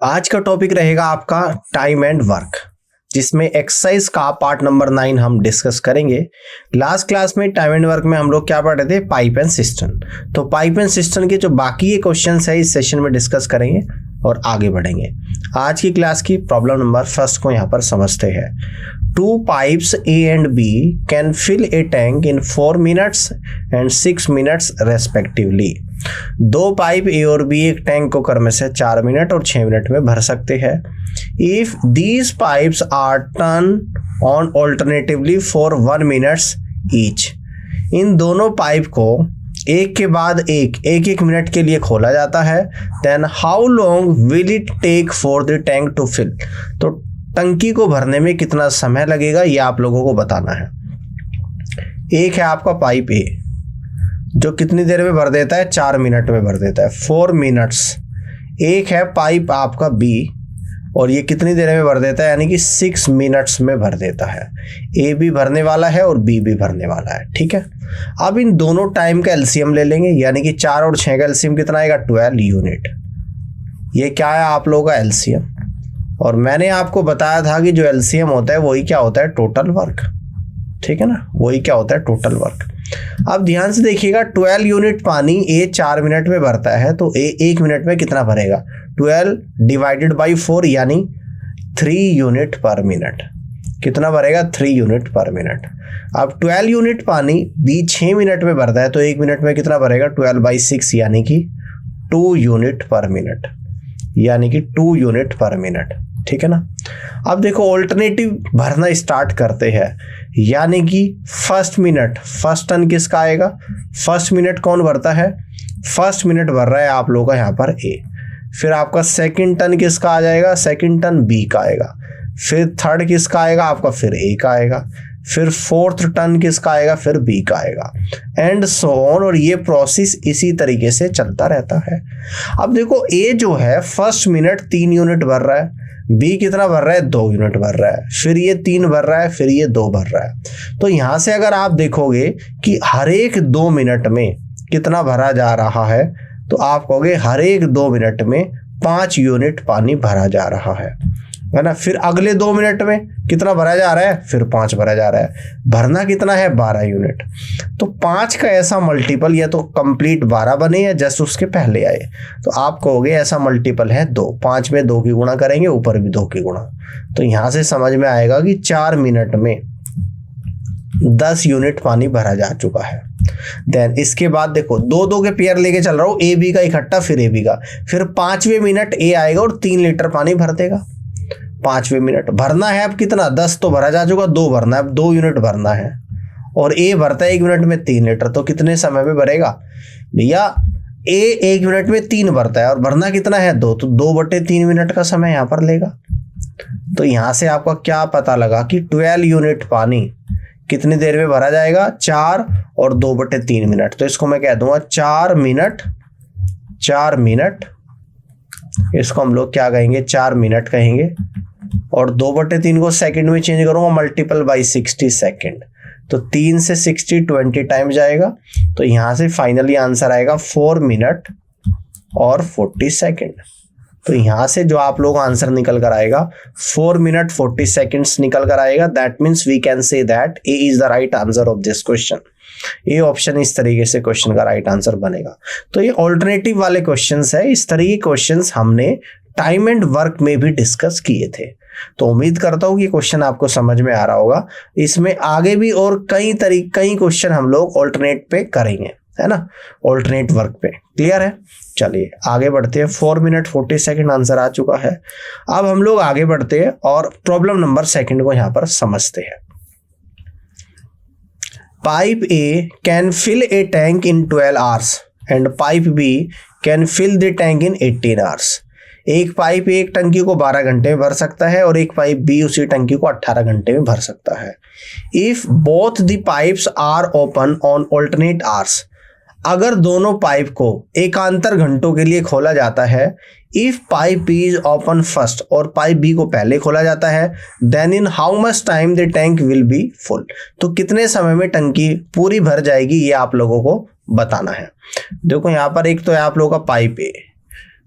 आज का टॉपिक रहेगा आपका टाइम एंड वर्क, जिसमें एक्सरसाइज का पार्ट नंबर 9 हम डिस्कस करेंगे। लास्ट क्लास में टाइम एंड वर्क में हम लोग क्या पढ़ रहे थे, पाइप एंड सिस्टम। तो पाइप एंड सिस्टम के जो बाकी ये क्वेश्चंस है इस सेशन में डिस्कस करेंगे और आगे बढ़ेंगे। आज की क्लास की प्रॉब्लम नंबर फर्स्ट को यहाँ पर समझते हैं। 2 pipes A and B can fill a tank in 4 minutes and 6 minutes respectively। 2 pipe A और B एक टैंक को क्रम से 4 मिनट और 6 मिनट में भर सकते हैं। If these pipes are turned on alternatively for 1 minutes each, इन दोनों पाइप को एक के बाद एक मिनट के लिए खोला जाता है। Then how long will it take for the tank to fill? तो टंकी को भरने में कितना समय लगेगा ये आप लोगों को बताना है। एक है आपका पाइप ए जो कितनी देर में भर देता है, 4 मिनट में भर देता है, 4 मिनट्स। एक है पाइप आपका बी और ये कितनी देर में भर देता है, यानी कि 6 मिनट्स में भर देता है। ए भी भरने वाला है और बी भी भरने वाला है, ठीक है। अब इन दोनों टाइम का एलसीएम ले लेंगे, यानी कि 4 और 6 का एलसीएम कितना आएगा, 12 यूनिट। ये क्या है आप लोगों का एलसीएम, और मैंने आपको बताया था कि जो एलसीएम होता है वही क्या होता है, टोटल वर्क, ठीक है ना, वही क्या होता है, टोटल वर्क। अब ध्यान से देखिएगा, 12 यूनिट पानी ए 4 मिनट में भरता है तो ए 1 मिनट में कितना भरेगा, 12 डिवाइडेड बाई 4 यानी 3 यूनिट पर मिनट। कितना भरेगा, 3 यूनिट पर मिनट। अब 12 यूनिट पानी बी 6 मिनट में भरता है तो 1 मिनट में कितना भरेगा, 12/6 यानी कि 2 यूनिट पर मिनट, यानी कि 2 यूनिट पर मिनट, ठीक है ना। अब देखो ऑल्टरनेटिव भरना स्टार्ट करते हैं, यानी कि फर्स्ट टन किसका आएगा, फर्स्ट मिनट कौन भरता है, फर्स्ट मिनट भर रहा है आप लोगों का यहाँ पर ए। फिर आपका सेकंड टन किसका आ जाएगा, सेकंड टन बी का आएगा। फिर थर्ड किसका आएगा आपका, फिर ए का आएगा। फिर फोर्थ टन किसका आएगा, फिर बी का आएगा, एंड सो ऑन। और ये प्रोसेस इसी तरीके से चलता रहता है। अब देखो ए जो है फर्स्ट मिनट 3 यूनिट भर रहा है, बी कितना भर रहा है, 2 यूनिट भर रहा है, फिर ये 3 भर रहा है, फिर ये 2 भर रहा है। तो यहां से अगर आप देखोगे कि हर एक 2 मिनट में कितना भरा जा रहा है, तो आप कहोगे हर एक 2 मिनट में 5 यूनिट पानी भरा जा रहा है ना। फिर अगले 2 मिनट में कितना भरा जा रहा है, फिर 5 भरा जा रहा है। भरना कितना है, 12 यूनिट। तो 5 का ऐसा मल्टीपल या तो कंप्लीट 12 बने या जस्ट उसके पहले आए, तो आप कहोगे ऐसा मल्टीपल है 2। 5 में 2 की गुणा करेंगे, ऊपर भी 2 की गुणा। तो यहां से समझ में आएगा कि 4 मिनट में 10 यूनिट पानी भरा जा चुका है। देन इसके बाद देखो 2-2 के पेयर लेके चल रहा हूं, ए बी का इकट्ठा, फिर ए बी का। फिर 5वें मिनट ए आएगा और 3 लीटर पानी भर देगा। 5वें मिनट भरना है अब कितना, 10 तो भरा जा चुका, 2 भरना है, अब 2 यूनिट भरना है। और ए भरता है 1 मिनट में 3 लीटर, तो कितने समय में भरेगा भैया, ए 1 मिनट में 3 भरता है और भरना कितना है, 2, तो 2/3 मिनट का समय यहाँ पर लेगा। तो यहाँ से आपका क्या पता लगा कि 12 यूनिट पानी कितनी देर में भरा जाएगा, 4 और 2/3 मिनट। तो इसको मैं कह दूंगा 4 मिनट, इसको हम लोग क्या कहेंगे, 4 मिनट कहेंगे। और 2/3 को सेकंड में चेंज करूंगा, मल्टीपल बाई 60 सेकंड। तो 3 से 60 20 टाइम जाएगा। तो यहां से फाइनली आंसर आएगा 4 मिनट और 40 सेकंड। तो यहां से जो आप लोग आंसर निकल कर आएगा 4 मिनट 40 सेकंड्स निकल कर आएगा। That means we can say that A is the right answer of this question. ये ऑप्शन इस तरीके से क्वेश्चन का राइट आंसर बनेगा। तो ये ऑल्टरनेटिव वाले क्वेश्चंस है। इस तरह के क्वेश्चंस हमने टाइम एंड वर्क में भी डिस्कस किए थे। तो उम्मीद करता हूं कि क्वेश्चन आपको समझ में आ रहा होगा। इसमें आगे भी और कई क्वेश्चन हम लोग ऑल्टरनेट पे करेंगे, है ना, ऑल्टरनेट वर्क पे। क्लियर है, चलिए आगे बढ़ते हैं। 4 मिनट 40 सेकंड आंसर आ चुका है। अब हम लोग आगे बढ़ते हैं और प्रॉब्लम नंबर 2 को यहां पर समझते हैं। Pipe A can fill a tank in 12 hours and pipe B can fill the tank in 18 hours. एक पाइप एक टंकी को 12 घंटे में भर सकता है और एक पाइप बी उसी टंकी को 18 घंटे में भर सकता है। If both the pipes are open on alternate hours, अगर दोनों पाइप को एकांतर घंटों के लिए खोला जाता है, if pipe B is open first, और पाइप बी को पहले खोला जाता है, then in how much time the tank will be full, तो कितने समय में टंकी पूरी भर जाएगी, ये आप लोगों को बताना है। देखो यहाँ पर एक तो है आप लोगों का पाइप ए,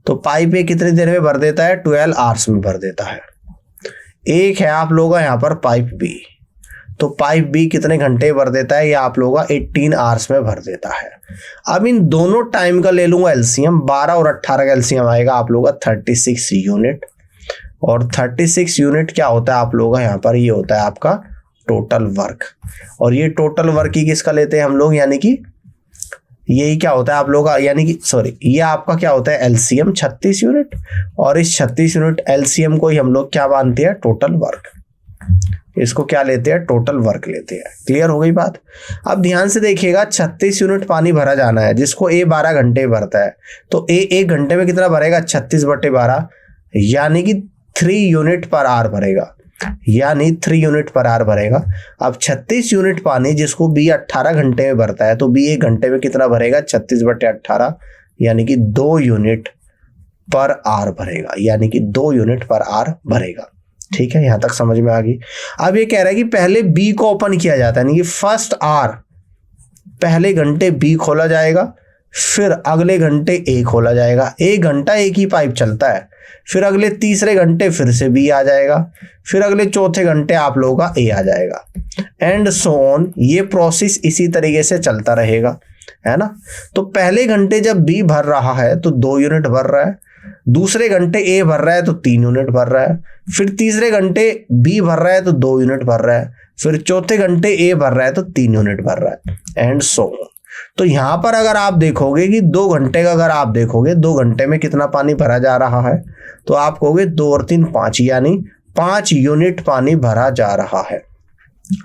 तो पाइप ए कितनी देर में भर देता है, 12 आवर्स में भर देता है। एक है आप लोगों का यहाँ पर पाइप बी, तो पाइप बी कितने घंटे भर देता है, ये आप लोगों का 18 आवर्स में भर देता है। अब इन दोनों टाइम का ले लूंगा एलसीएम, 12 और 18 का एलसीएम आएगा आप लोगों का 36 यूनिट। और 36 यूनिट क्या होता है आप लोगों का यहाँ पर, ये होता है आपका टोटल वर्क। और ये टोटल वर्क ही किसका लेते हैं हम लोग, यानी कि यही क्या होता है आप लोगों का, यानी कि सॉरी, ये आपका क्या होता है एलसीएम 36 यूनिट। और इस 36 यूनिट एलसीएम को ही हम लोग क्या मानते हैं, टोटल वर्क। इसको क्या लेते हैं, टोटल वर्क लेते हैं। क्लियर हो गई बात। अब ध्यान से देखिएगा, 36 यूनिट पानी भरा जाना है, जिसको ए 12 घंटे भरता है, तो ए 1 घंटे में कितना भरेगा, 36/12, यानी कि 3 यूनिट पर आवर भरेगा, यानी 3 यूनिट पर आवर भरेगा। अब 36 यूनिट पानी जिसको बी 18 घंटे में भरता है, तो बी 1 घंटे में कितना भरेगा, 36/18, यानी कि 2 यूनिट पर आवर भरेगा, यानी कि 2 यूनिट पर आवर भरेगा। ठीक है, यहां तक समझ में आ गई। अब ये कह रहा है कि पहले बी को ओपन किया जाता है, यानी कि फर्स्ट आवर पहले घंटे बी खोला जाएगा, फिर अगले घंटे ए खोला जाएगा। 1 घंटा एक ही पाइप चलता है, फिर अगले तीसरे घंटे फिर से बी आ जाएगा, फिर अगले चौथे घंटे आप लोगों का ए आ जाएगा, एंड सो ऑन। ये प्रोसेस इसी तरीके से चलता रहेगा, है ना। तो पहले घंटे जब बी भर रहा है तो 2 यूनिट भर रहा है, दूसरे घंटे ए भर रहा है तो 3 यूनिट भर रहा है, फिर तीसरे घंटे बी भर रहा है तो 2 यूनिट भर रहा है, फिर चौथे घंटे ए भर रहा है तो 3 यूनिट भर रहा है, एंड सो ऑन। तो यहां पर अगर आप देखोगे कि 2 घंटे का, अगर आप देखोगे 2 घंटे में कितना पानी भरा जा रहा है, तो आप कहोगे 2 और 3 5, यानी 5 यूनिट पानी भरा जा रहा है।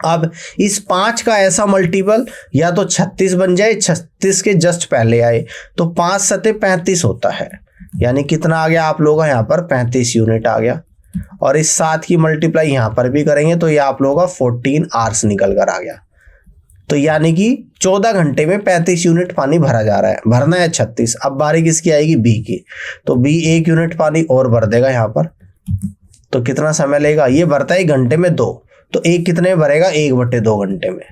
अब इस 5 का ऐसा मल्टीपल या तो 36 बन जाए, 36 के जस्ट पहले आए, तो 5 सते 35 होता है, यानी कितना आ गया आप लोगों का यहाँ पर 35 यूनिट आ गया। और इस 7 की मल्टीप्लाई यहाँ पर भी करेंगे तो ये आप लोगों का 14 आवर्स निकल कर आ गया। तो यानी कि 14 घंटे में 35 यूनिट पानी भरा जा रहा है, भरना है 36। अब बारी किसकी आएगी, बी की, तो बी 1 यूनिट पानी और भर देगा यहाँ पर। तो कितना समय लेगा, ये भरता है 1 घंटे में 2, तो एक कितने में भरेगा, 1/2 घंटे में।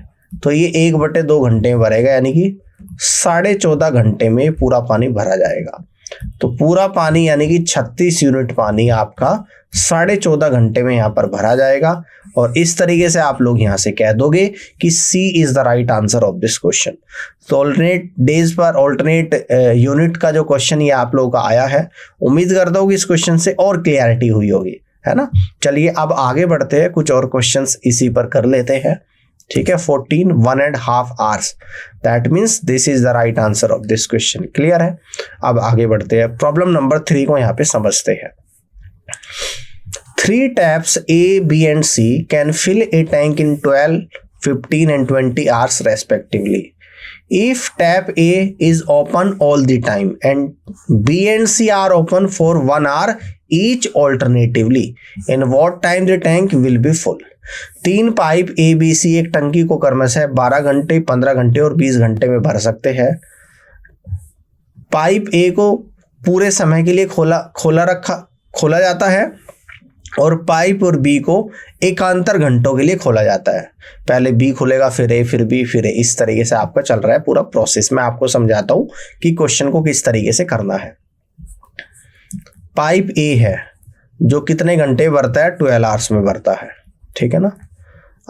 तो ये 1/2 घंटे में भरेगा, यानी कि 14.5 घंटे में पूरा पानी भरा जाएगा। तो पूरा पानी यानी कि 36 यूनिट पानी आपका 14.5 घंटे में यहाँ पर भरा जाएगा। और इस तरीके से आप लोग यहाँ से कह दोगे कि C is the right answer of this question. तो ऑल्टरनेट डेज पर ऑल्टरनेट यूनिट का जो क्वेश्चन ये आप लोगों का आया है, उम्मीद करता हूँ कि इस क्वेश्चन से और क्लियरिटी हुई होगी, है ना। चलिए अब आगे बढ़ते हैं, कुछ और क्वेश्चंस इसी पर कर लेते हैं। ठीक है, 14 1.5 hours, that means this is the right answer of this question. Clear है। अब आगे बढ़ते हैं, प्रॉब्लम नंबर 3 को यहाँ पे समझते हैं। 3 taps A, B and C can fill a tank in 12, 15 and 20 hours respectively. If tap A is open all the time and B and C are open for 1 hour each alternatively, in what time the tank will be full? 3 pipe A, B, C एक टंकी को क्रमशः 12 घंटे, 15 घंटे और 20 घंटे में भर सकते हैं। पाइप A को पूरे समय के लिए खोला जाता है और पाइप और बी को एकांतर घंटों के लिए खोला जाता है। पहले बी खुलेगा, फिर ए, फिर बी, फिर ए, इस तरीके से आपका चल रहा है पूरा प्रोसेस। मैं आपको समझाता हूं कि क्वेश्चन को किस तरीके से करना है। पाइप ए है जो कितने घंटे भरता है, 12 आवर्स में भरता है, ठीक है ना।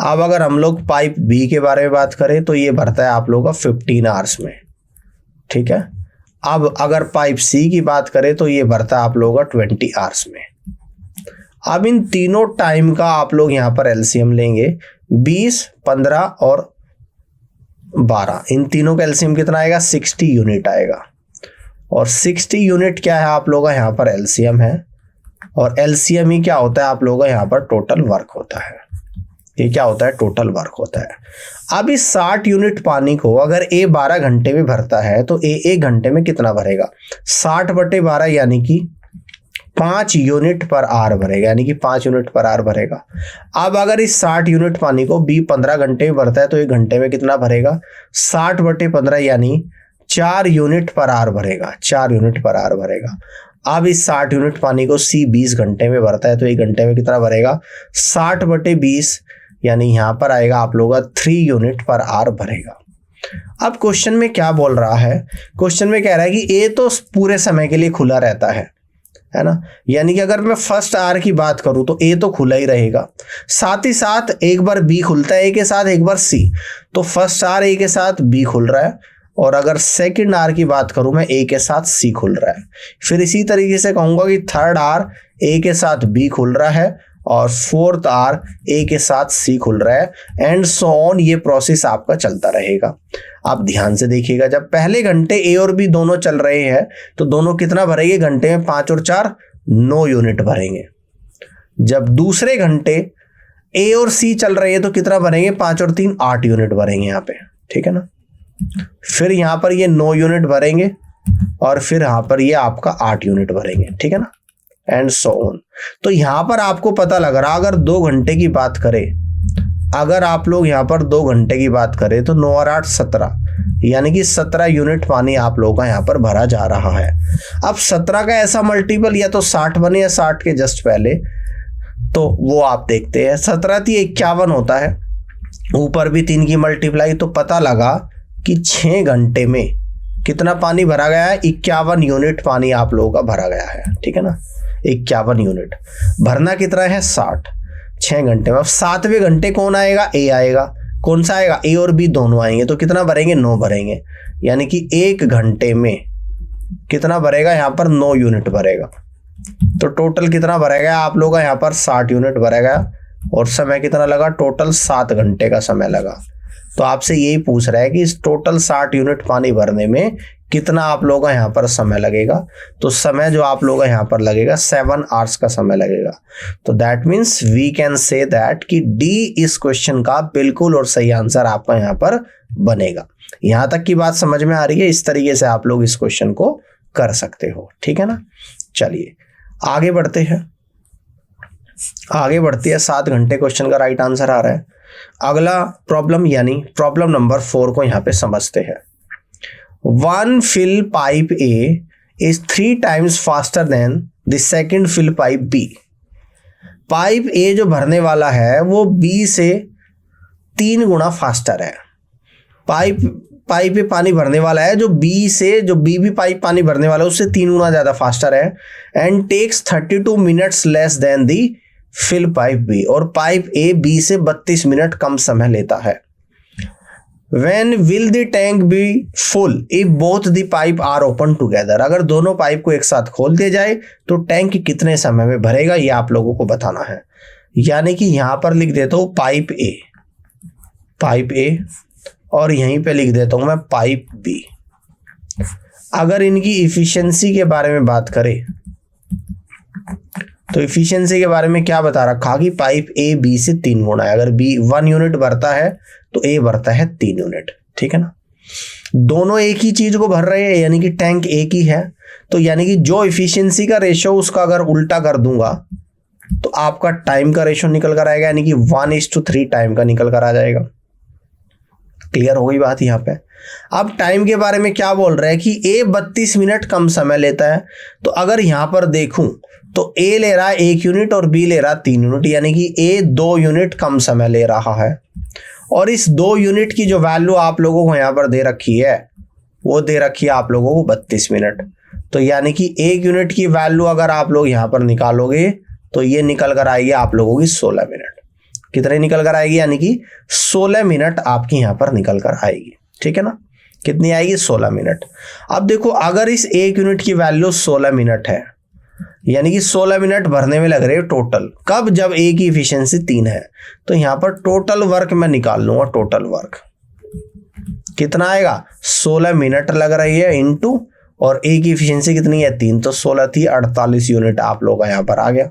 अब अगर हम लोग पाइप बी के बारे में बात करें तो ये भरता है आप लोगों का 15 आवर्स में, ठीक है। अब अगर पाइप सी की बात करें तो ये भरता है आप लोगों का 20 आवर्स में। अब इन तीनों टाइम का आप लोग यहां पर एलसीएम लेंगे, 20, 15 और 12, इन तीनों का एलसीएम कितना आएगा, 60 यूनिट आएगा। और 60 यूनिट क्या है आप लोगों का यहाँ पर एलसीएम है, और एलसीएम ही क्या होता है आप लोगों का यहाँ पर टोटल वर्क होता है। ये क्या होता है, टोटल वर्क होता है। अब इस 60 यूनिट पानी को अगर ए 12 घंटे में भरता है तो ए 1 घंटे में कितना भरेगा, 60/12 यानी कि 5 यूनिट पर आवर भरेगा, यानी कि 5 यूनिट पर आवर भरेगा। अब अगर इस 60 यूनिट पानी को बी 15 घंटे में भरता है तो 1 घंटे में कितना भरेगा, 60/15 यानी 4 यूनिट पर आवर भरेगा, 4 यूनिट पर आवर भरेगा। अब इस 60 यूनिट पानी को सी 20 घंटे में भरता है तो 1 घंटे में कितना भरेगा, 60/20 यानी यहाँ पर आएगा आप लोगों का 3 यूनिट पर आवर भरेगा। अब क्वेश्चन में क्या बोल रहा है, क्वेश्चन में कह रहा है कि ए तो पूरे समय के लिए खुला रहता है ना, यानी कि अगर मैं फर्स्ट आवर की बात करूं तो ए तो खुला ही रहेगा, साथ ही साथ एक बार बी खुलता है ए के साथ, एक बार सी, तो फर्स्ट आवर ए के साथ बी खुल रहा है, और अगर सेकंड आवर की बात करूं मैं ए के साथ सी खुल रहा है। फिर इसी तरीके से कहूंगा कि थर्ड आवर ए के साथ बी खुल रहा है और फोर्थ आवर ए के साथ सी खुल रहा है, एंड सो ऑन, ये प्रोसेस आपका चलता रहेगा। आप ध्यान से देखिएगा, जब पहले घंटे ए और बी दोनों चल रहे हैं तो दोनों कितना भरेंगे, घंटे में 5 और 4 9 यूनिट भरेंगे। जब दूसरे घंटे ए और सी चल रहे हैं तो कितना भरेंगे, 5 और 3 8 यूनिट भरेंगे यहाँ पे, ठीक है ना। फिर यहाँ पर ये 9 यूनिट भरेंगे और फिर यहाँ पर ये आपका 8 यूनिट भरेंगे, ठीक है ना, एंड सो ऑन। तो यहां पर आपको पता लग रहा, अगर 2 घंटे की बात करें, अगर आप लोग यहां पर 2 घंटे की बात करें तो 9 और 8 17, यानी कि 17 यूनिट पानी आप लोगों का यहां पर भरा जा रहा है। अब 17 का ऐसा मल्टीपल या तो 60 बने या 60 के जस्ट पहले, तो वो आप देखते हैं। 17 × 51 होता है, ऊपर भी 3 की मल्टीप्लाई, तो पता लगा कि 6 घंटे में कितना पानी भरा गया है, 51 यूनिट पानी आप लोगों का भरा गया है, ठीक है ना। 51 यूनिट भरना कितना है, 60, 6 घंटे में। अब 7वें घंटे कौन आएगा, ए आएगा। कौन सा आएगा, ए और बी दोनों आएंगे, तो कितना भरेंगे, 9 भरेंगे, यानी कि 1 घंटे में कितना भरेगा, यहाँ पर 9 यूनिट भरेगा। तो टोटल कितना भरेगा आप लोगों का, यहाँ पर 60 यूनिट भरेगा, और समय कितना लगा, टोटल 7 घंटे का समय लगा। तो आपसे यही पूछ रहा है कि इस टोटल 60 यूनिट पानी भरने में कितना आप लोगों का यहाँ पर समय लगेगा। तो समय जो आप लोगों का यहाँ पर लगेगा 7 आवर्स का समय लगेगा। तो that means we can say that कि डी इस क्वेश्चन का बिल्कुल और सही आंसर आपका यहाँ पर बनेगा। यहाँ तक की बात समझ में आ रही है, इस तरीके से आप लोग इस क्वेश्चन को कर सकते हो, ठीक है ना। चलिए आगे बढ़ते हैं, आगे बढ़ती है। 7 घंटे क्वेश्चन का राइट आंसर आ रहा है। अगला प्रॉब्लम यानी प्रॉब्लम नंबर 4 को यहाँ पे समझते हैं। 1 fill pipe A is 3 times faster than the second fill pipe B. Pipe A जो भरने वाला है वो B से 3 गुना फास्टर है। पाइप पे पानी भरने वाला है जो B भी पाइप पानी भरने वाला है उससे 3 गुना ज्यादा फास्टर है, and takes 32 minutes less than the fill pipe B, और पाइप A B से 32 मिनट कम समय लेता है। When will the tank be full if both the pipe are open together? अगर दोनों पाइप को एक साथ खोल दिया जाए तो टैंक कितने समय में भरेगा, ये आप लोगों को बताना है। यानी कि यहां पर लिख देता हूं पाइप ए और यहीं पे लिख देता हूं मैं पाइप बी। अगर इनकी इफिशिएंसी के बारे में बात करें तो इफिशिएंसी के बारे में क्या बता रखा कि पाइप ए बी से 3 गुना है। अगर बी 1 यूनिट भरता है तो ए भरता है 3 यूनिट, ठीक है ना। दोनों एक ही चीज को भर रहे हैं, यानी कि टैंक एक ही है, तो यानी कि जो इफिशिएंसी का रेशो उसका अगर उल्टा कर दूंगा तो आपका टाइम का रेशो निकल कर आएगा, यानी कि 1:3 टाइम का निकल कर आ जाएगा। क्लियर हो गई बात यहाँ पे। अब टाइम के बारे में क्या बोल रहा है कि ए 32 मिनट कम समय लेता है। तो अगर यहां पर देखूं तो ए ले रहा है 1 यूनिट और बी ले रहा है 3 यूनिट, यानी कि ए 2 यूनिट कम समय ले रहा है। और इस 2 यूनिट की जो वैल्यू आप लोगों को यहां पर दे रखी है वो दे रखी है आप लोगों को 32 मिनट। तो यानी कि 1 यूनिट की वैल्यू अगर आप लोग यहां पर निकालोगे तो ये निकल कर आएगी आप लोगों की 16 मिनट। कितने निकल कर आएगी, यानी कि 16 मिनट आपकी यहां पर निकल कर आएगी, ठीक है ना। कितनी आएगी, 16 मिनट। अब देखो अगर इस 1 यूनिट की वैल्यू 16 मिनट है, यानी कि 16 मिनट भरने में लग रहे हैं टोटल, कब, जब ए की इफिशिएंसी 3 है। तो यहां पर टोटल वर्क मैं निकाल लूंगा। टोटल वर्क कितना आएगा, 16 मिनट लग रही है इनटू, और ए की इफिशिएंसी कितनी है 3, तो 16 थी 48 यूनिट आप लोगों का यहां पर आ गया,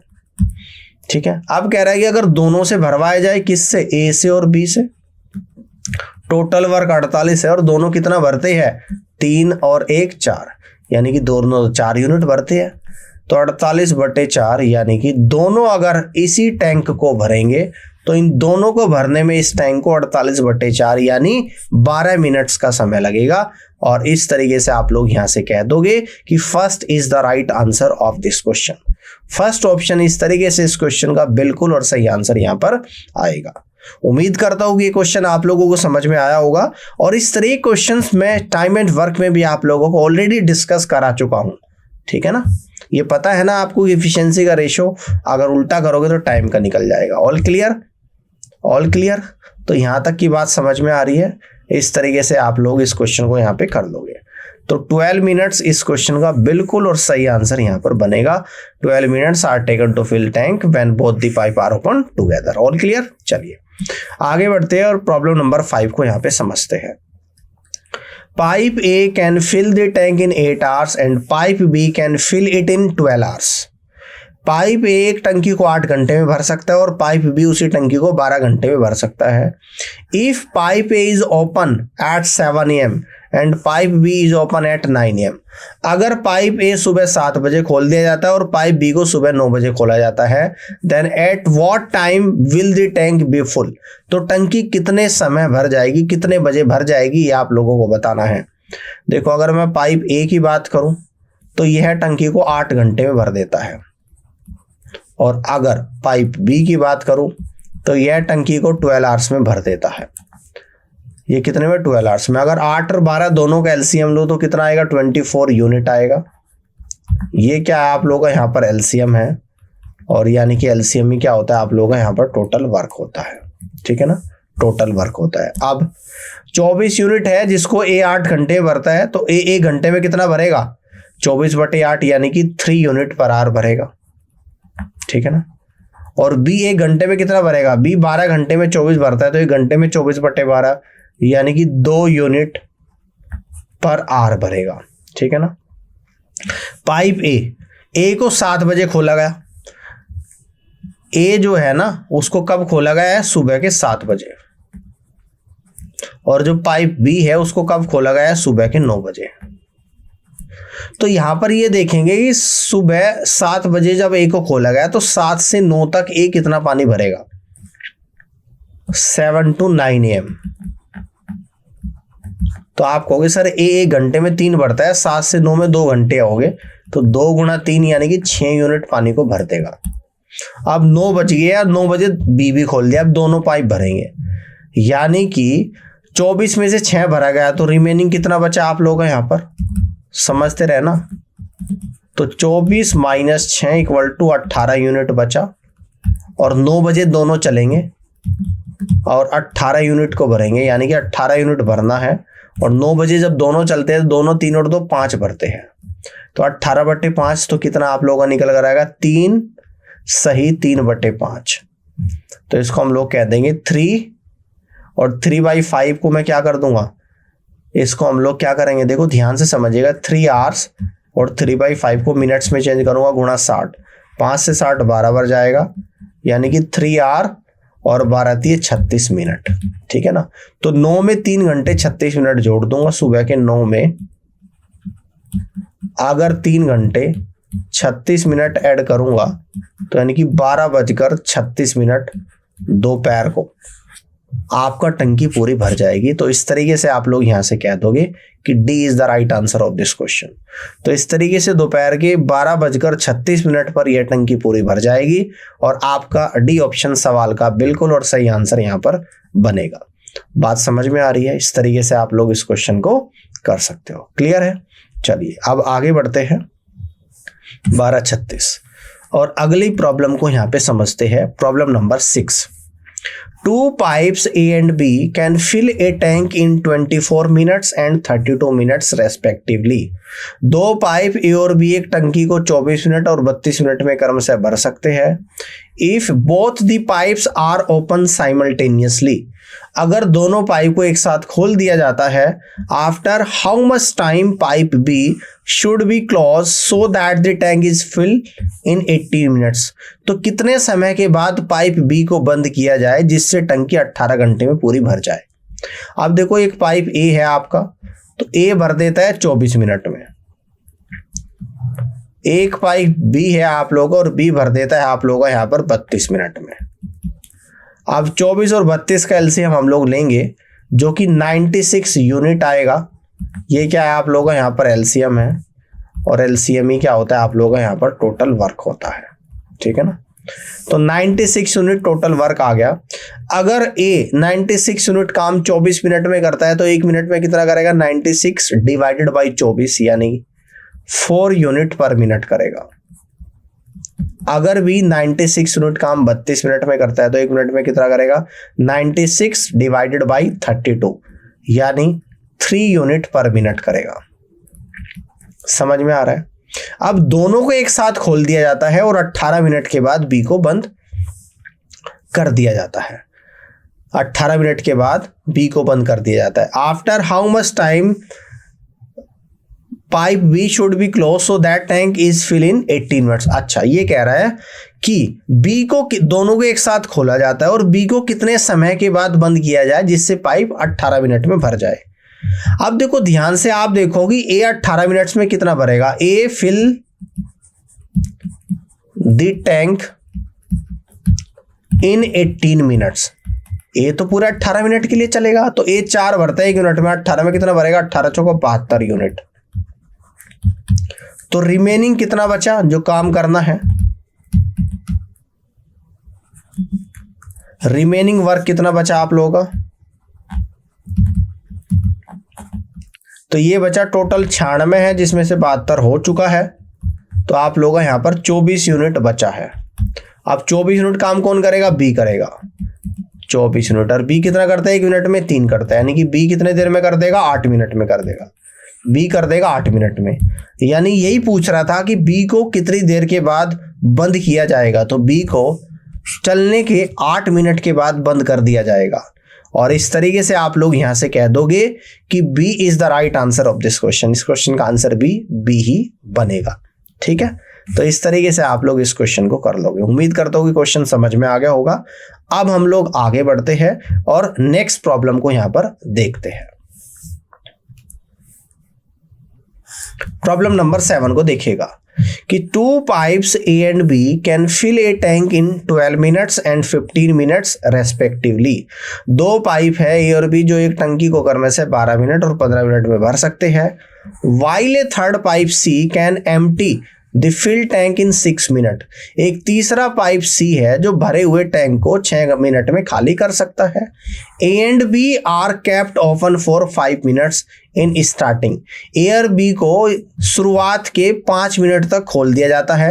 ठीक है। अब कह रहा है कि अगर दोनों से भरवाया जाए, किससे, ए से और बी से, टोटल वर्क 48 है और दोनों कितना भरते हैं, 3 और 1 4, यानी कि दोनों 4 यूनिट भरते हैं। तो 48/4, यानी कि दोनों अगर इसी टैंक को भरेंगे तो इन दोनों को भरने में इस टैंक को 48/4 यानी 12 मिनट्स का समय लगेगा। और इस तरीके से आप लोग यहां से कह दोगे कि first is the right answer of this question. First option इस तरीके से इस क्वेश्चन का बिल्कुल और सही आंसर यहां पर आएगा। उम्मीद करता हूँ कि ये क्वेश्चन आप लोगों को समझ में आया होगा, और इस तरह के क्वेश्चंस मैं टाइम एंड वर्क में भी आप लोगों को ऑलरेडी डिस्कस करा चुका हूँ, ठीक है ना। ये पता है ना आपको, एफिशिएंसी का रेशो अगर उल्टा करोगे तो टाइम का निकल जाएगा। All clear, all clear. तो यहाँ तक की बात समझ में आ रही है। इस तरीके से आप लोग इस क्वेश्चन को यहाँ पे कर लोगे। तो 12 मिनट्स इस क्वेश्चन का बिल्कुल और सही आंसर यहाँ पर बनेगा। 12 minutes are taken to fill tank when both the pipe are open together. All clear. चलिए आगे बढ़ते हैं और प्रॉब्लम नंबर 5 को यहाँ पे समझते हैं। Pipe A can fill the tank in 8 hours and pipe B can fill it in 12 hours. Pipe A एक टंकी को 8 घंटे में भर सकता है और पाइप बी उसी टंकी को 12 घंटे में भर सकता है। If pipe A is open at 7 AM and pipe B is open at 9 AM, अगर पाइप ए सुबह 7 बजे खोल दिया जाता है और पाइप बी को सुबह 9 बजे खोला जाता है, then at what time will the tank be full. तो टंकी कितने समय भर जाएगी, कितने बजे भर जाएगी, ये आप लोगों को बताना है। देखो अगर मैं पाइप ए की बात करूं तो यह टंकी को 8 घंटे में भर देता है, और अगर पाइप बी की बात करूं तो यह टंकी को 12 आवर्स में भर देता है। ये कितने में, 12 आवर्स में। अगर 8 और 12 दोनों का एलसीएम लो तो कितना आएगा, 24 यूनिट आएगा। ये क्या है आप लोगों का यहाँ पर एलसीएम है, और यानी कि एलसीएम में क्या होता है आप लोगों का यहाँ पर टोटल वर्क होता है, ठीक है ना, टोटल वर्क होता है। अब 24 यूनिट है जिसको ए 8 घंटे भरता है, तो ए 1 घंटे में कितना भरेगा, 24/8 यानी कि 3 यूनिट पर आवर भरेगा, ठीक है ना। और बी 1 घंटे में कितना भरेगा, बी 12 घंटे में 24 भरता है, तो 1 घंटे में 24/12 यानी कि 2 यूनिट पर आवर भरेगा, ठीक है ना। पाइप ए को 7 बजे खोला गया। ए जो है ना उसको कब खोला गया है, सुबह के 7 बजे। और जो पाइप बी है उसको कब खोला गया है, सुबह के 9 बजे। तो यहां पर ये देखेंगे कि सुबह 7 बजे जब ए को खोला गया तो 7 से 9 तक ए कितना पानी भरेगा, 7 to 9 AM। तो आप कहोगे सर ए 1 घंटे में 3 भरता है, 7 से 9 में 2 घंटे हो गए, तो 2 गुणा 3 यानी कि 6 यूनिट पानी को भर देगा। अब 9 बज गया, 9 बजे बी भी खोल दिया, अब दोनों पाइप भरेंगे, यानी कि 24 में से 6 भरा गया, तो रिमेनिंग कितना बचा आप लोग यहाँ पर, समझते रहे ना। तो 24 - 6 = 18 यूनिट बचा, और 9 बजे दोनों चलेंगे और 18 यूनिट को भरेंगे, यानी कि 18 यूनिट भरना है। और 9 बजे जब दोनों चलते हैं तो दोनों 3 और 2 5 भरते हैं, तो 18/5 तो कितना आप लोगों का निकल कर आएगा, 3 सही 3/5। तो इसको हम लोग कह देंगे 3, और 3/5 को मैं क्या कर दूंगा, इसको हम लोग क्या करेंगे, देखो ध्यान से समझिएगा, 3 आवर्स और 3/5 को मिनट्स में चेंज करूंगा, गुणा 60, 5 से 60 12 बार जाएगा, यानी कि 3 आवर और 12 × 36 मिनट, ठीक है ना। तो 9 में 3 घंटे 36 मिनट जोड़ दूंगा, सुबह के 9 में अगर 3 घंटे 36 मिनट ऐड करूंगा तो यानी कि 12:36 दोपहर को आपका टंकी पूरी भर जाएगी। तो इस तरीके से आप लोग यहां से कह दोगे कि D is the right answer of this question. तो इस तरीके से दोपहर के 12:36 पर यह टंकी पूरी भर जाएगी, और आपका डी ऑप्शन सवाल का बिल्कुल और सही आंसर यहां पर बनेगा। बात समझ में आ रही है। इस तरीके से आप लोग इस क्वेश्चन को कर सकते हो। क्लियर है। चलिए अब आगे बढ़ते हैं 12:36 और अगली प्रॉब्लम को यहां पे समझते हैं। Problem number 6। Two pipes A and B can fill a tank in 24 minutes and 32 minutes respectively. 2 pipe A और B एक टंकी को 24 मिनट और 32 मिनट में क्रमशः भर सकते हैं। If both the pipes are open simultaneously, अगर दोनों पाइप को एक साथ खोल दिया जाता है, after how much time pipe B should be closed so that the tank is filled in 80 minutes, तो कितने समय के बाद पाइप B को बंद किया जाए जिससे टंकी 18 घंटे में पूरी भर जाए। अब देखो एक पाइप A है आपका, तो A भर देता है 24 मिनट में, एक पाइप B है आप लोगों का और B भर देता है आप लोगों का यहाँ पर 32 मिनट में। अब 24 और 32 का एलसीएम हम लोग लेंगे जो कि 96 यूनिट आएगा। ये क्या है आप लोगों का यहाँ पर एलसीएम है, और एलसीएम ही क्या होता है आप लोगों का यहाँ पर टोटल वर्क होता है। ठीक है ना। तो 96 यूनिट टोटल वर्क आ गया। अगर ए 96 यूनिट काम 24 मिनट में करता है तो 1 मिनट में कितना करेगा, 96 डिवाइडेड बाई 24 यानी 4 यूनिट पर मिनट करेगा। अगर भी 96 यूनिट काम 32 मिनट में करता है तो 1 मिनट में कितना करेगा, 96 डिवाइडेड बाई 32 यानी 3 यूनिट पर मिनट करेगा। समझ में आ रहा है? अब दोनों को एक साथ खोल दिया जाता है और 18 मिनट के बाद बी को बंद कर दिया जाता है। 18 मिनट के बाद बी को बंद कर दिया जाता है। After how much time pipe B should be close so that tank is fill in 18 minutes. अच्छा, ये कह रहा है कि बी को दोनों को एक साथ खोला जाता है और बी को कितने समय के बाद बंद किया जाए जिससे पाइप 18 मिनट में भर जाए। अब देखो ध्यान से, आप देखोगे ए 18 मिनट्स में कितना भरेगा, A fill the tank in 18 minutes. ए तो पूरा 18 मिनट के लिए चलेगा तो ए 4 भरता है 1 मिनट में, 18 में कितना भरेगा, 18 चौको 72 यूनिट। तो रिमेनिंग कितना बचा जो काम करना है, रिमेनिंग वर्क कितना बचा आप लोगों का, तो ये बचा टोटल 96 है जिसमें से 72 हो चुका है। तो आप लोगों का यहां पर 24 यूनिट बचा है। अब 24 यूनिट काम कौन करेगा, बी करेगा 24 यूनिट। और बी कितना करता है, 1 मिनट में 3 करता है, यानी कि बी कितने देर में कर देगा, 8 मिनट में कर देगा। बी कर देगा 8 मिनट में। यानी यही पूछ रहा था कि बी को कितनी देर के बाद बंद किया जाएगा, तो बी को चलने के 8 मिनट के बाद बंद कर दिया जाएगा। और इस तरीके से आप लोग यहां से कह दोगे कि B is the right answer of this question. इस क्वेश्चन का आंसर बी ही बनेगा। ठीक है, तो इस तरीके से आप लोग इस क्वेश्चन को कर लोगे। उम्मीद करता हूं कि क्वेश्चन समझ में आ गया होगा। अब हम लोग आगे बढ़ते हैं और नेक्स्ट प्रॉब्लम को यहां पर देखते हैं। प्रॉब्लम नंबर 7 को देखिएगा कि 2 pipes A and B can fill a tank in 12 minutes and 15 minutes respectively। 2 pipe है A और B जो एक टंकी को करने से 12 मिनट और 15 मिनट में भर सकते हैं। While a third pipe C can empty the fill tank in 6 minute. एक तीसरा पाइप C है जो भरे हुए टैंक को 6 मिनट में खाली कर सकता है। A and B are kept open for 5 minutes in starting। A और B को शुरुआत के 5 मिनट तक खोल दिया जाता है।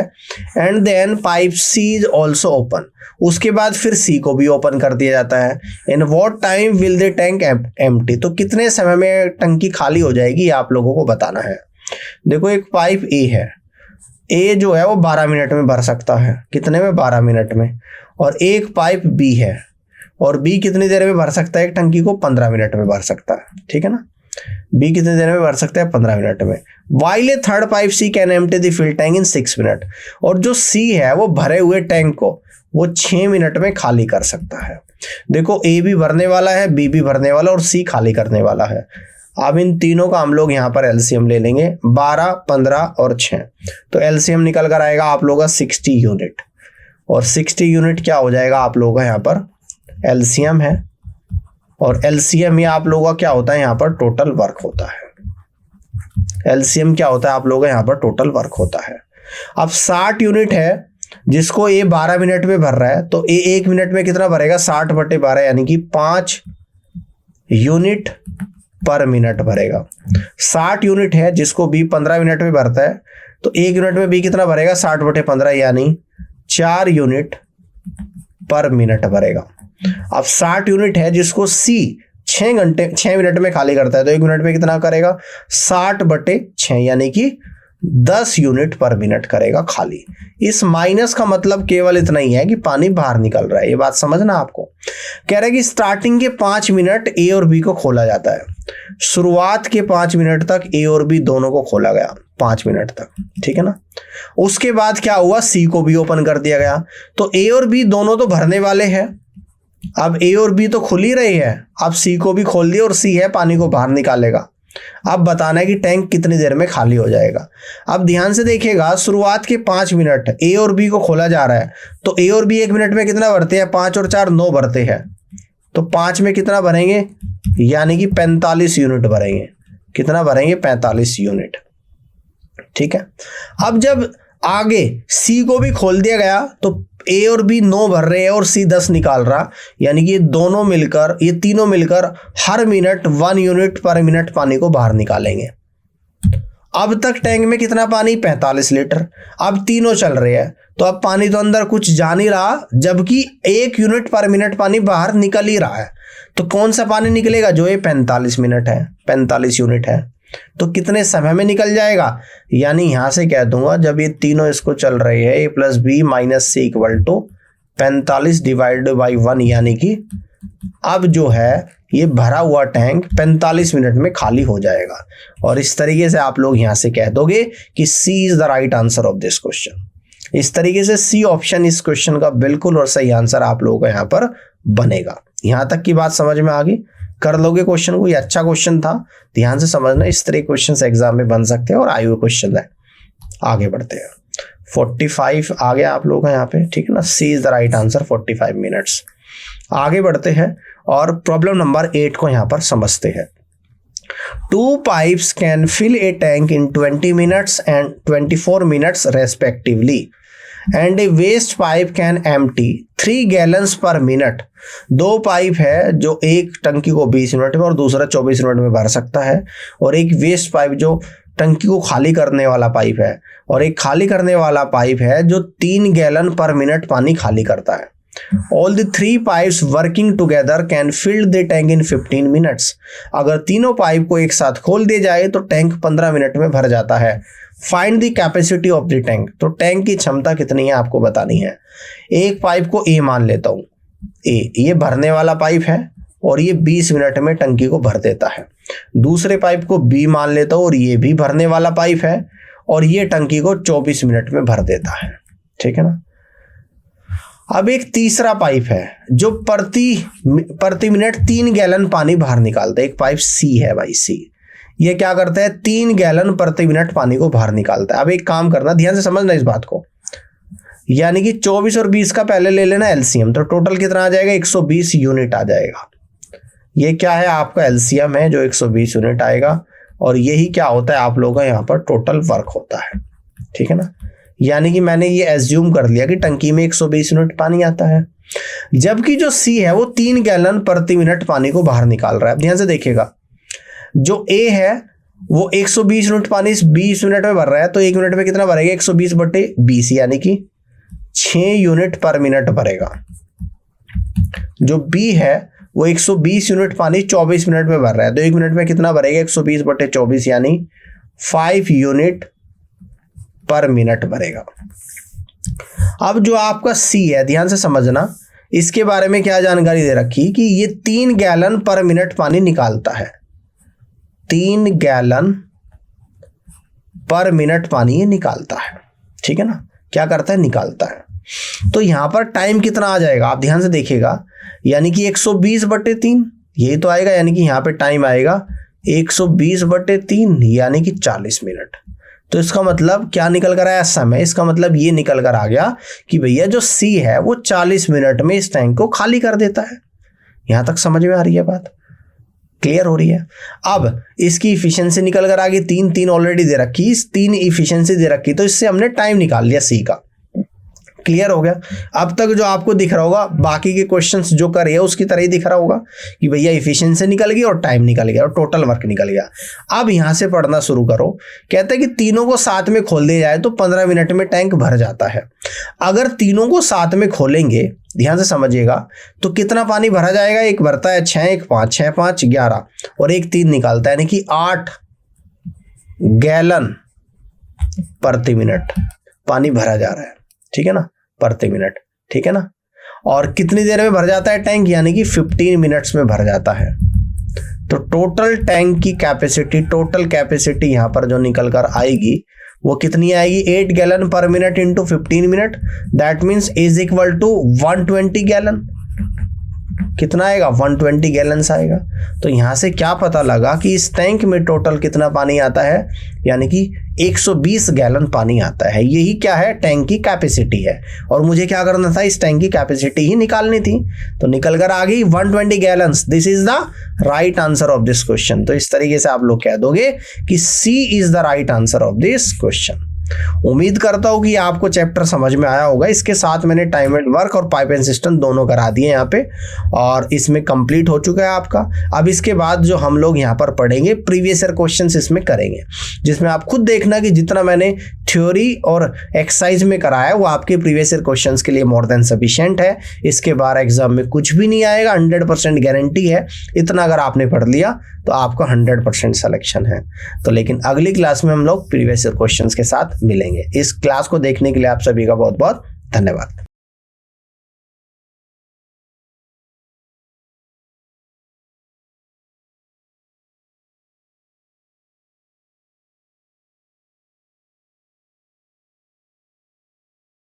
And then pipe C is also open। उसके बाद फिर C को भी ओपन कर दिया जाता है। इन what time will the tank empty। तो कितने समय में टंकी खाली हो जाएगी आप लोगों को बताना है। देखो एक पाइप A है, ए जो है वो 12 मिनट में भर सकता है, कितने में, 12 मिनट में। और एक पाइप बी है और बी कितनी देर में भर सकता है एक टंकी को, 15 मिनट में भर सकता है। ठीक है ना, बी कितनी देर में भर सकता है, 15 मिनट में। While a third pipe C can empty the fill tank in 6 minute. और जो सी है वो भरे हुए टैंक को वो 6 मिनट में खाली कर सकता है। देखो ए भी भरने वाला है, बी भी भरने वाला और सी खाली करने वाला है। अब इन तीनों का हम लोग यहाँ पर एलसीएम ले लेंगे, 12, 15 और 6। तो एलसीएम निकल कर आएगा आप लोगों का 60 यूनिट। और 60 यूनिट क्या हो जाएगा आप लोगों का, यहाँ पर एलसीएम है। और एलसीएम ये आप लोगों का क्या होता है, यहाँ पर टोटल वर्क होता है। एलसीएम क्या होता है आप लोगों का, यहाँ पर टोटल वर्क होता है। अब 60 यूनिट है जिसको ए 12 मिनट में भर रहा है, तो ए 1 मिनट में कितना भरेगा, 60/12 यानी कि 5 यूनिट पर मिनट भरेगा। 60 यूनिट है जिसको बी 15 मिनट में भरता है, तो 1 मिनट में बी कितना भरेगा, 60/15 यानी 4 यूनिट पर मिनट भरेगा। अब 60 यूनिट है जिसको सी 6 मिनट में खाली करता है, तो 1 मिनट में कितना करेगा, 60/6 यानी कि 10 यूनिट पर मिनट करेगा खाली। इस माइनस का मतलब केवल इतना ही है कि पानी बाहर निकल रहा है, ये बात समझना आपको। कह रहा है कि स्टार्टिंग के 5 मिनट ए और बी को खोला जाता है। शुरुआत के 5 मिनट तक ए और बी दोनों को खोला गया, 5 मिनट तक। ठीक है ना, उसके बाद क्या हुआ, सी को भी ओपन कर दिया गया। तो ए और बी दोनों तो भरने वाले हैं। अब ए और बी तो खुल ही रही है, अब सी को भी खोल दिया और सी है पानी को बाहर निकालेगा। अब बताना है कि टैंक कितनी देर में खाली हो जाएगा। अब ध्यान से देखिएगा, शुरुआत के 5 मिनट ए और बी को खोला जा रहा है, तो ए और बी 1 मिनट में कितना भरते हैं, 5 और 4 9 भरते हैं। तो 5 में कितना भरेंगे, यानी कि 45 यूनिट भरेंगे। कितना भरेंगे, 45 यूनिट। ठीक है, अब जब आगे सी को भी खोल दिया गया तो ए और बी 9 भर रहे हैं और सी 10 निकाल रहा, यानी कि ये तीनों मिलकर हर मिनट 1 यूनिट पर मिनट पानी को बाहर निकालेंगे। अब तक टैंक में कितना पानी, 45 लीटर। अब तीनों चल रहे हैं तो अब पानी तो अंदर कुछ जा नहीं रहा, जबकि 1 यूनिट पर मिनट पानी बाहर निकल ही रहा है। तो कौन सा पानी निकलेगा, जो ये 45 मिनट है, 45 यूनिट है, तो कितने समय में निकल जाएगा। यानी यहां से कह दूंगा जब ये तीनों इसको चल रहे हैं a + b - c = 45 divided by 1, यानी कि अब जो है ये भरा हुआ टैंक 45 मिनट में खाली हो जाएगा। और इस तरीके से आप लोग यहां से कह दोगे कि C is the right answer of this question. इस तरीके से सी ऑप्शन इस क्वेश्चन का बिल्कुल और सही आंसर आप लोगों का यहां पर बनेगा। यहां तक की बात समझ में आ गई, कर लोगे क्वेश्चन को। ये अच्छा क्वेश्चन था, ध्यान से समझना, इस तरह क्वेश्चंस एग्जाम में बन सकते हैं और आए हुए क्वेश्चन है। आगे बढ़ते हैं, 45 आ गया आप लोगों का यहाँ पे, ठीक है ना। C is the right answer, 45 minutes. आगे बढ़ते हैं और प्रॉब्लम नंबर 8 को यहाँ पर समझते हैं। 2 pipes can fill a tank in 20 minutes and 24 minutes respectively, and a waste pipe can empty 3 gallons per minute। 2 pipe है जो एक टंकी को 20 मिनट में और दूसरा 24 मिनट में भर सकता है, और एक वेस्ट पाइप जो टंकी को खाली करने वाला पाइप है, और एक खाली करने वाला पाइप है जो 3 गैलन पर मिनट पानी खाली करता है। All the 3 pipes working together can fill the tank in 15 minutes। अगर तीनों पाइप को एक साथ खोल दिया जाए तो टैंक 15 मिनट में भर जाता है। Find the capacity of the tank. तो टैंक की क्षमता कितनी है आपको बतानी है। एक पाइप को ए मान लेता हूं, ए ये भरने वाला पाइप है और ये 20 मिनट में टंकी को भर देता है। दूसरे पाइप को बी मान लेता हूं और ये भी भरने वाला पाइप है और ये टंकी को 24 मिनट में भर देता है, ठीक है ना। अब एक तीसरा पाइप है जो प्रति मिनट 3 गैलन पानी बाहर निकालता है। एक पाइप सी है भाई, सी ये क्या करता है, 3 गैलन प्रति मिनट पानी को बाहर निकालता है। अब एक काम करना, ध्यान से समझना इस बात को, यानी कि 24 और 20 का पहले ले लेना एलसीएम, तो टोटल कितना आ जाएगा, 120 यूनिट आ जाएगा। ये क्या है आपका एलसीएम है जो 120 यूनिट आएगा, और यही क्या होता है आप लोगों का यहाँ पर टोटल वर्क होता है, ठीक है ना। यानी कि मैंने ये एज्यूम कर लिया कि टंकी में 120 यूनिट पानी आता है, जबकि जो सी है वो 3 गैलन प्रति मिनट पानी को बाहर निकाल रहा है। अब ध्यान से देखिएगा, जो ए है वो 120 यूनिट पानी 20 मिनट में भर रहा है, तो 1 मिनट में कितना भरेगा, 120/20, यानी कि 6 यूनिट पर मिनट भरेगा। जो बी है वो 120 यूनिट पानी 24 मिनट में भर रहा है, तो 1 मिनट में कितना भरेगा, 120/24, यानी 5 यूनिट पर मिनट भरेगा। अब जो आपका सी है, ध्यान से समझना, इसके बारे में क्या जानकारी दे रखी कि ये 3 गैलन पर मिनट पानी निकालता है। 3 गैलन पर मिनट पानी ये निकालता है, ठीक है ना। क्या करता है, निकालता है। तो यहां पर टाइम कितना आ जाएगा आप ध्यान से देखिएगा, यानी कि 120/3 यही तो आएगा, यानी कि यहां पे टाइम आएगा 120/3 यानी कि 40 मिनट। तो इसका मतलब क्या निकल कर आया समय, इसका मतलब ये निकल कर आ गया कि भैया जो सी है वो 40 मिनट में इस टैंक को खाली कर देता है। यहां तक समझ में आ रही है बात, क्लियर हो रही है। अब इसकी इफिशिएंसी निकल कर आ गई, 3 ऑलरेडी दे रखी, 3 इफिशिएंसी दे रखी, तो इससे हमने टाइम निकाल लिया सी का। क्लियर हो गया। अब तक जो आपको दिख रहा होगा बाकी के क्वेश्चंस जो करे है उसकी तरह ही दिख रहा होगा कि भैया इफिशिएंसी निकल गई और टाइम निकल गया और टोटल वर्क निकल गया। अब यहां से पढ़ना शुरू करो। कहते हैं कि तीनों को साथ में खोल दिया जाए तो 15 मिनट में टैंक भर जाता है। अगर तीनों को साथ में खोलेंगे, ध्यान से समझिएगा, तो कितना पानी भरा जाएगा, एक भरता है 6, एक 5, 6, 5, 11 और एक 3 निकालता है, यानी कि 8 गैलन प्रति मिनट पानी भरा जा रहा है, ठीक है ना, प्रति मिनट, ठीक है ना। और कितनी देर में भर जाता है टैंक, यानी कि 15 मिनट्स में भर जाता है। तो टोटल टैंक की कैपेसिटी, टोटल कैपेसिटी यहां पर जो निकल कर आएगी वो कितनी आएगी, 8 गैलन पर minute into 15 minute, that means is equal to 120 gallon. कितना आएगा, 120 गैलन्स आएगा। तो यहां से क्या पता लगा कि इस टैंक में टोटल कितना पानी आता है, यानी कि 120 गैलन पानी आता है। यही क्या है, टैंक की कैपेसिटी है। और मुझे क्या करना था, इस टैंक की कैपेसिटी ही निकालनी थी, तो निकल कर आ गई 120 gallons. This is the right answer of this question. तो इस तरीके से आप लोग कह दोगे कि C is the right answer of this question. उम्मीद करता हूँ कि आपको चैप्टर समझ में आया होगा। इसके साथ मैंने टाइम एंड वर्क और पाइप एंड सिस्टम दोनों करा दिए यहाँ पे, और इसमें कंप्लीट हो चुका है आपका। अब इसके बाद जो हम लोग यहाँ पर पढ़ेंगे प्रीवियस ईयर क्वेश्चंस इसमें करेंगे, जिसमें आप खुद देखना कि जितना मैंने थ्योरी और एक्सरसाइज में कराया वो आपके प्रीवियस ईयर क्वेश्चंस के लिए मोर देन सफिशिएंट है। इसके बार एग्जाम में कुछ भी नहीं आएगा, 100% गारंटी है। इतना अगर आपने पढ़ लिया तो आपका 100% सिलेक्शन है। तो लेकिन अगली क्लास में हम लोग प्रीवियस ईयर क्वेश्चंस के साथ मिलेंगे। इस क्लास को देखने के लिए आप सभी का बहुत बहुत धन्यवाद।